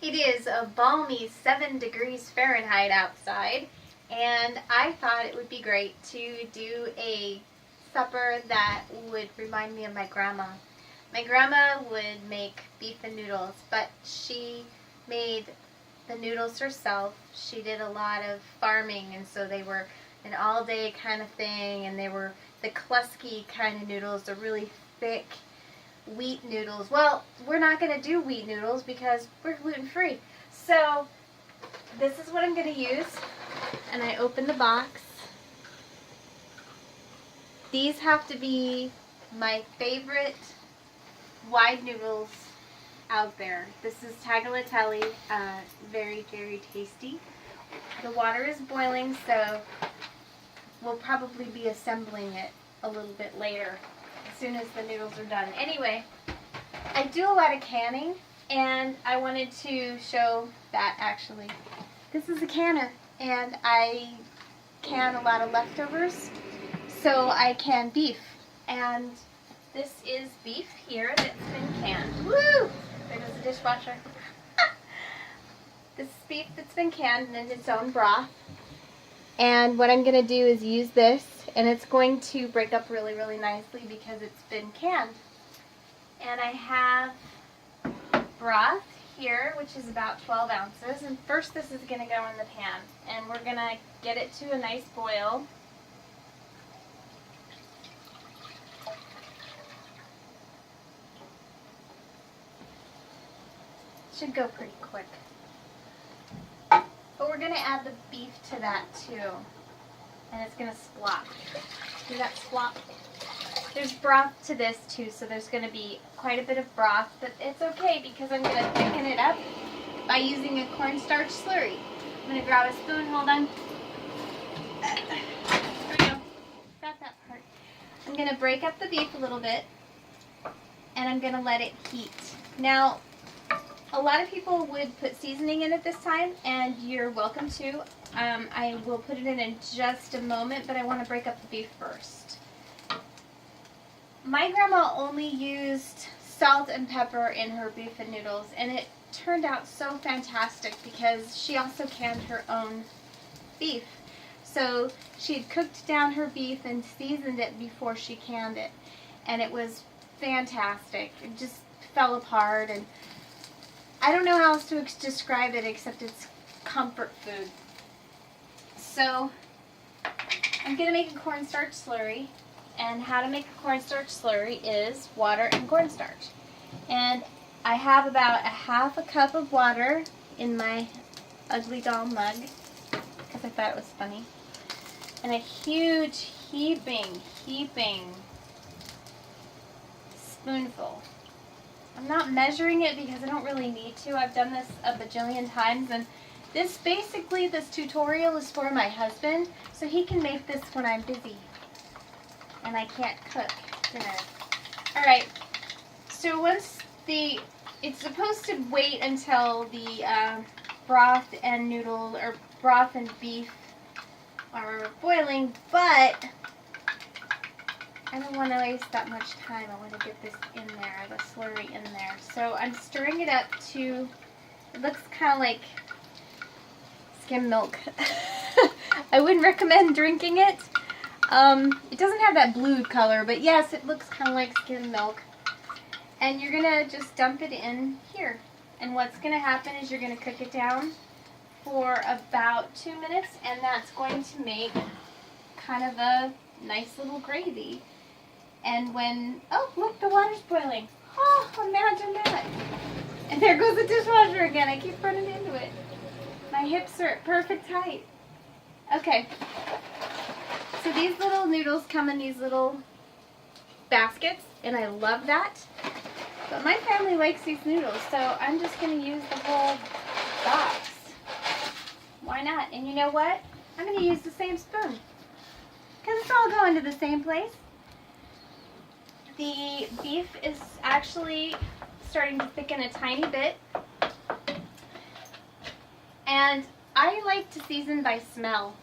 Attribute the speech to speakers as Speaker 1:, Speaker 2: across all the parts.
Speaker 1: It is a balmy 7 degrees Fahrenheit outside, and I thought it would be great to do a supper that would remind me of my grandma. My grandma would make beef and noodles, but she made the noodles herself. She did a lot of farming, and so they were an all-day kind of thing, and they were the Klusky kind of noodles, the really thick wheat noodles. Well, we're not going to do wheat noodles because we're gluten-free. So this is what I'm going to use, and I open the box. These have to be my favorite wide noodles out there. This is tagliatelle, very, very tasty. The water is boiling, so we'll probably be assembling it a little bit later, as soon as the noodles are done. Anyway, I do a lot of canning, and I wanted to show that actually. This is a canner, and I can a lot of leftovers, so I can beef. And this is beef here that's been canned. Woo! There goes the dishwasher. This is beef that's been canned in its own broth. And what I'm going to do is use this, and it's going to break up really, really nicely because it's been canned. And I have broth here, which is about 12 ounces. And first this is going to go in the pan, and we're going to get it to a nice boil. Should go pretty quick. But we're going to add the beef to that too. And it's going to splop. See that splop? There's broth to this too, so there's going to be quite a bit of broth. But it's okay because I'm going to thicken it up by using a cornstarch slurry. I'm going to grab a spoon. Hold on. There we go. Got that part. I'm going to break up the beef a little bit. And I'm going to let it heat. Now, a lot of people would put seasoning in it this time, and you're welcome to. I will put it in just a moment, but I want to break up the beef first. My grandma only used salt and pepper in her beef and noodles, and it turned out so fantastic because she also canned her own beef. So she had cooked down her beef and seasoned it before she canned it, and it was fantastic. It just fell apart, and I don't know how else to describe it except it's comfort food. So I'm going to make a cornstarch slurry, and how to make a cornstarch slurry is water and cornstarch. And I have about a half a cup of water in my ugly doll mug because I thought it was funny, and a huge heaping spoonful. I'm not measuring it because I don't really need to. I've done this a bajillion times, and this tutorial is for my husband, so he can make this when I'm busy and I can't cook dinner. Alright, so once it's supposed to wait until the broth and beef are boiling, but I don't want to waste that much time. I want to get this in there, the slurry in there. So I'm stirring it up to, it looks kind of like skim milk. I wouldn't recommend drinking it. It doesn't have that blue color, but yes, it looks kind of like skim milk. And you're going to just dump it in here. And what's going to happen is you're going to cook it down for about 2 minutes, and that's going to make kind of a nice little gravy. And when, oh look, the water's boiling. Oh, imagine that. And there goes the dishwasher again. I keep running into it. My hips are at perfect height. Okay. So these little noodles come in these little baskets, and I love that. But my family likes these noodles, so I'm just going to use the whole box. Why not? And you know what? I'm going to use the same spoon, because it's all going to the same place. The beef is actually starting to thicken a tiny bit. And I like to season by smell.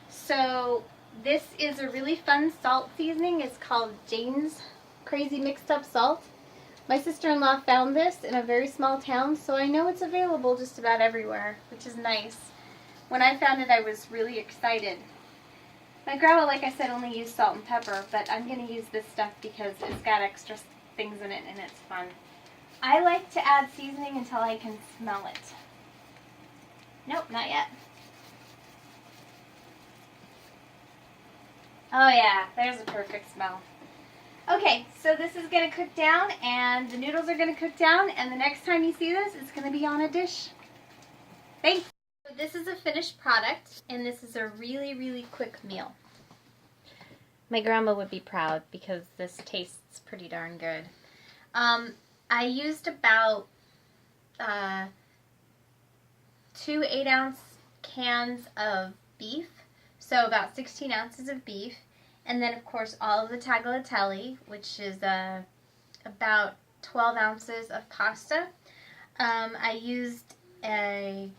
Speaker 1: So this is a really fun salt seasoning. It's called Jane's Crazy Mixed Up Salt. My sister-in-law found this in a very small town, so I know it's available just about everywhere, which is nice. When I found it, I was really excited. My grandma, like I said, only used salt and pepper, but I'm going to use this stuff because it's got extra things in it and it's fun. I like to add seasoning until I can smell it. Nope, not yet. Oh yeah, there's a perfect smell. Okay, so this is going to cook down, and the noodles are going to cook down, and the next time you see this, it's going to be on a dish. Thanks. So this is a finished product, and this is a really, really quick meal. My grandma would be proud because this tastes pretty darn good. I used about 2 8-ounce cans of beef, so about 16 ounces of beef. And then, of course, all of the tagliatelle, which is about 12 ounces of pasta. I used about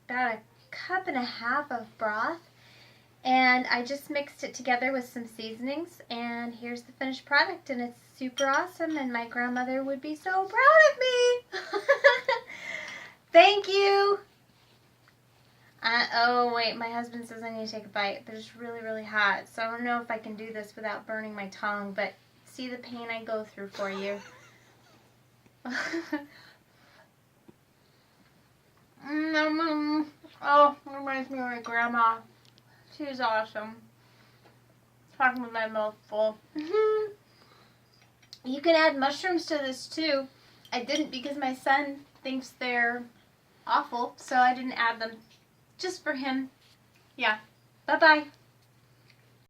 Speaker 1: a cup and a half of broth. And I just mixed it together with some seasonings. And here's the finished product. And it's super awesome. And my grandmother would be so proud of me. Thank you. Oh, wait, my husband says I need to take a bite, but it's really, really hot, so I don't know if I can do this without burning my tongue, but see the pain I go through for you. Oh, it reminds me of my grandma. She was awesome. Talking with my mouth full. You can add mushrooms to this, too. I didn't because my son thinks they're awful, so I didn't add them. Just for him. Yeah. Bye-bye.